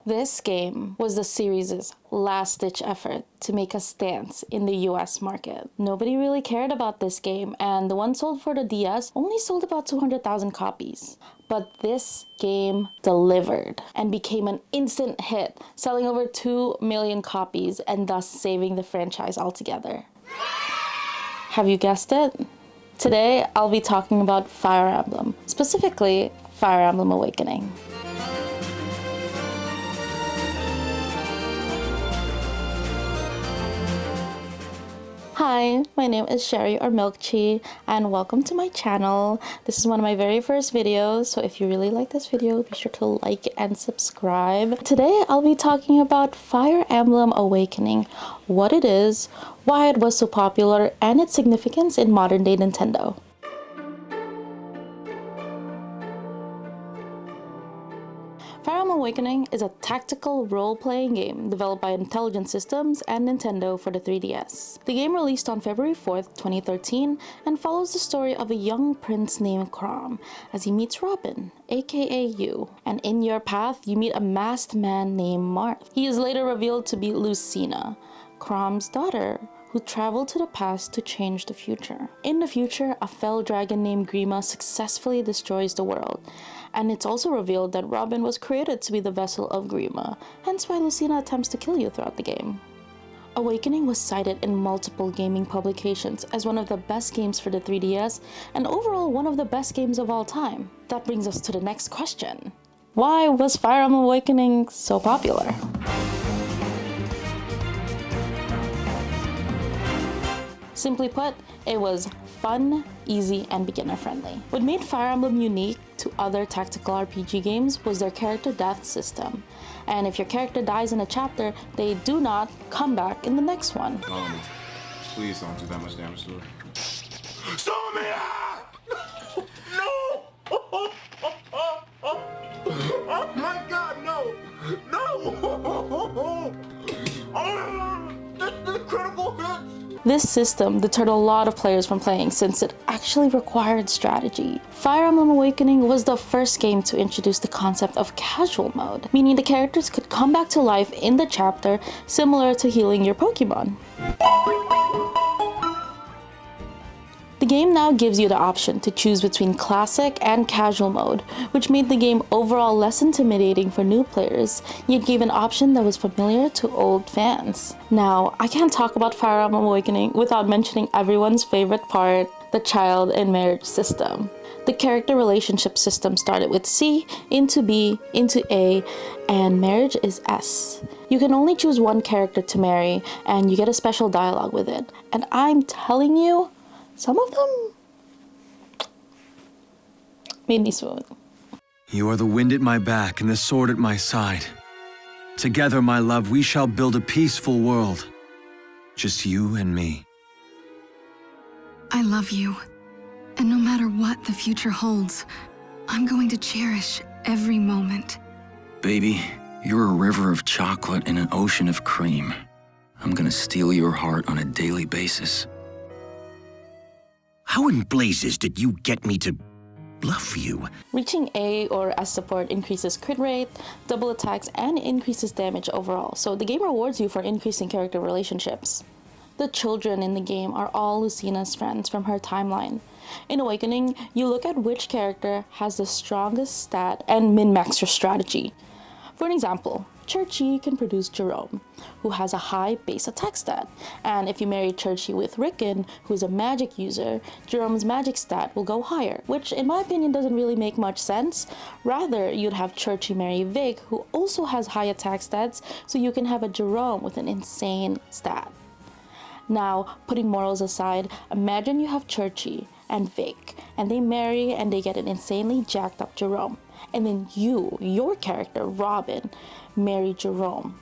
This game was the series' last-ditch effort to make a stance in the US market. Nobody really cared about this game, and the one sold for the DS only sold about 200,000 copies. But this game delivered and became an instant hit, selling over 2 million copies and thus saving the franchise altogether. Have you guessed it? Today, I'll be talking about Fire Emblem, specifically Fire Emblem Awakening. Hi, my name is Sherry or Milkchi, and welcome to my channel. This is one of my very first videos, so if you really like this video, be sure to like and subscribe. Today, I'll be talking about Fire Emblem Awakening, what it is, why it was so popular, and its significance in modern-day Nintendo. Fire Emblem Awakening is a tactical role-playing game developed by Intelligent Systems and Nintendo for the 3DS. The game released on February 4th, 2013, and follows the story of a young prince named Chrom as he meets Robin, aka you, and in your path you meet a masked man named Marth. He is later revealed to be Lucina, Chrom's daughter, who traveled to the past to change the future. In the future, a fell dragon named Grima successfully destroys the world, and it's also revealed that Robin was created to be the vessel of Grima, hence why Lucina attempts to kill you throughout the game. Awakening was cited in multiple gaming publications as one of the best games for the 3DS, and overall one of the best games of all time. That brings us to the next question. Why was Fire Emblem Awakening so popular? Simply put, it was fun, easy, and beginner-friendly. What made Fire Emblem unique to other tactical RPG games was their character death system. And if your character dies in a chapter, they do not come back in the next one. Please don't do that much damage to her. No! Oh my God, no! No! This is critical hits! This system deterred a lot of players from playing since it actually required strategy. Fire Emblem Awakening was the first game to introduce the concept of casual mode, meaning the characters could come back to life in the chapter, similar to healing your Pokemon. The game now gives you the option to choose between classic and casual mode, which made the game overall less intimidating for new players, yet gave an option that was familiar to old fans. Now, I can't talk about Fire Emblem Awakening without mentioning everyone's favorite part, the child and marriage system. The character relationship system started with C, into B, into A, and marriage is S. You can only choose one character to marry, and you get a special dialogue with it. And I'm telling you, some of them made me swoon. You are the wind at my back and the sword at my side. Together, my love, we shall build a peaceful world. Just you and me. I love you. And no matter what the future holds, I'm going to cherish every moment. Baby, you're a river of chocolate and an ocean of cream. I'm gonna steal your heart on a daily basis. How in blazes did you get me to love you? Reaching A or S support increases crit rate, double attacks, and increases damage overall, so the game rewards you for increasing character relationships. The children in the game are all Lucina's friends from her timeline. In Awakening, you look at which character has the strongest stat and min-max your strategy. For an example, Churchy can produce Jerome, who has a high base attack stat, and if you marry Churchy with Rickon, who is a magic user, Jerome's magic stat will go higher, which in my opinion doesn't really make much sense. Rather, you'd have Churchy marry Vic, who also has high attack stats, so you can have a Jerome with an insane stat. Now, putting morals aside, imagine you have Churchy and Vic, and they marry and they get an insanely jacked up Jerome. And then your character, Robin, marry Jerome.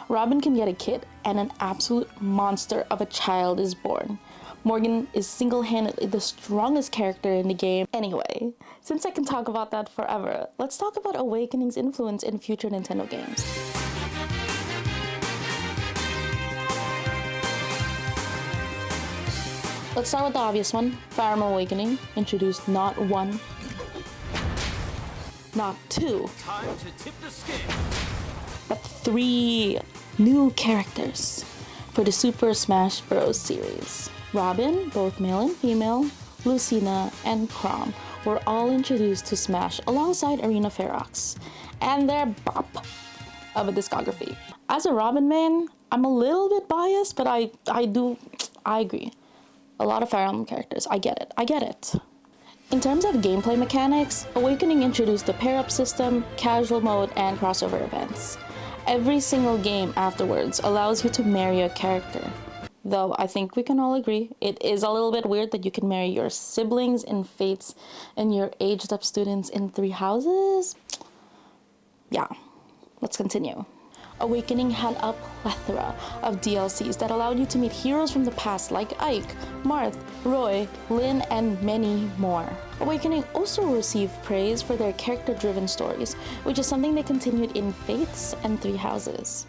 Robin can get a kid, and an absolute monster of a child is born. Morgan is single-handedly the strongest character in the game. Anyway, since I can talk about that forever, let's talk about Awakening's influence in future Nintendo games. Let's start with the obvious one. Fire Emblem Awakening introduced not one, not two, Time to tip the scale. 3 new characters for the Super Smash Bros. Series. Robin, both male and female, Lucina, and Chrom were all introduced to Smash alongside Arena Ferox and their bop of a discography. As a Robin main, I'm a little bit biased, but I agree. A lot of Fire Emblem characters, I get it. In terms of gameplay mechanics, Awakening introduced the pair-up system, casual mode, and crossover events. Every single game afterwards allows you to marry a character. Though I think we can all agree, it is a little bit weird that you can marry your siblings in Fates and your aged-up students in 3 houses. Yeah, let's continue. Awakening had a plethora of DLCs that allowed you to meet heroes from the past like Ike, Marth, Roy, Lynn, and many more. Awakening also received praise for their character-driven stories, which is something they continued in Fates and 3 houses.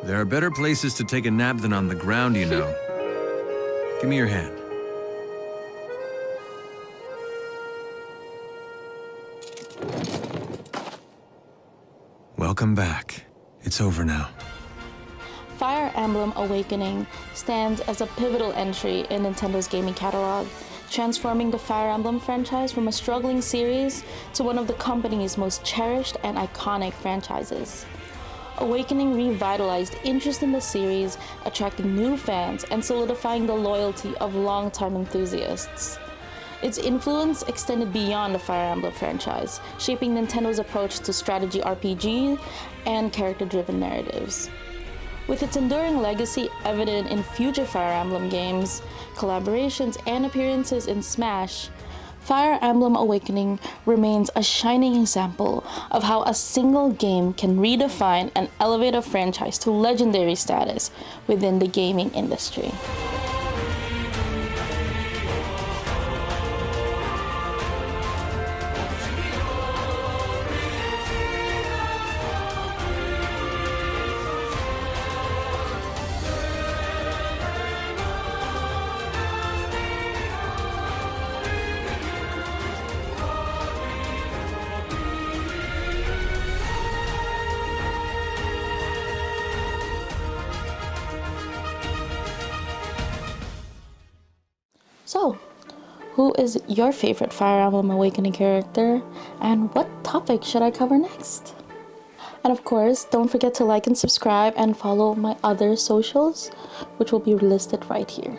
There are better places to take a nap than on the ground, you know. Give me your hand. Welcome back. It's over now. Fire Emblem Awakening stands as a pivotal entry in Nintendo's gaming catalog, transforming the Fire Emblem franchise from a struggling series to one of the company's most cherished and iconic franchises. Awakening revitalized interest in the series, attracting new fans and solidifying the loyalty of longtime enthusiasts. Its influence extended beyond the Fire Emblem franchise, shaping Nintendo's approach to strategy RPG and character-driven narratives. With its enduring legacy evident in future Fire Emblem games, collaborations, and appearances in Smash, Fire Emblem Awakening remains a shining example of how a single game can redefine and elevate a franchise to legendary status within the gaming industry. So, who is your favorite Fire Emblem Awakening character, and what topic should I cover next? And of course, don't forget to like and subscribe and follow my other socials, which will be listed right here.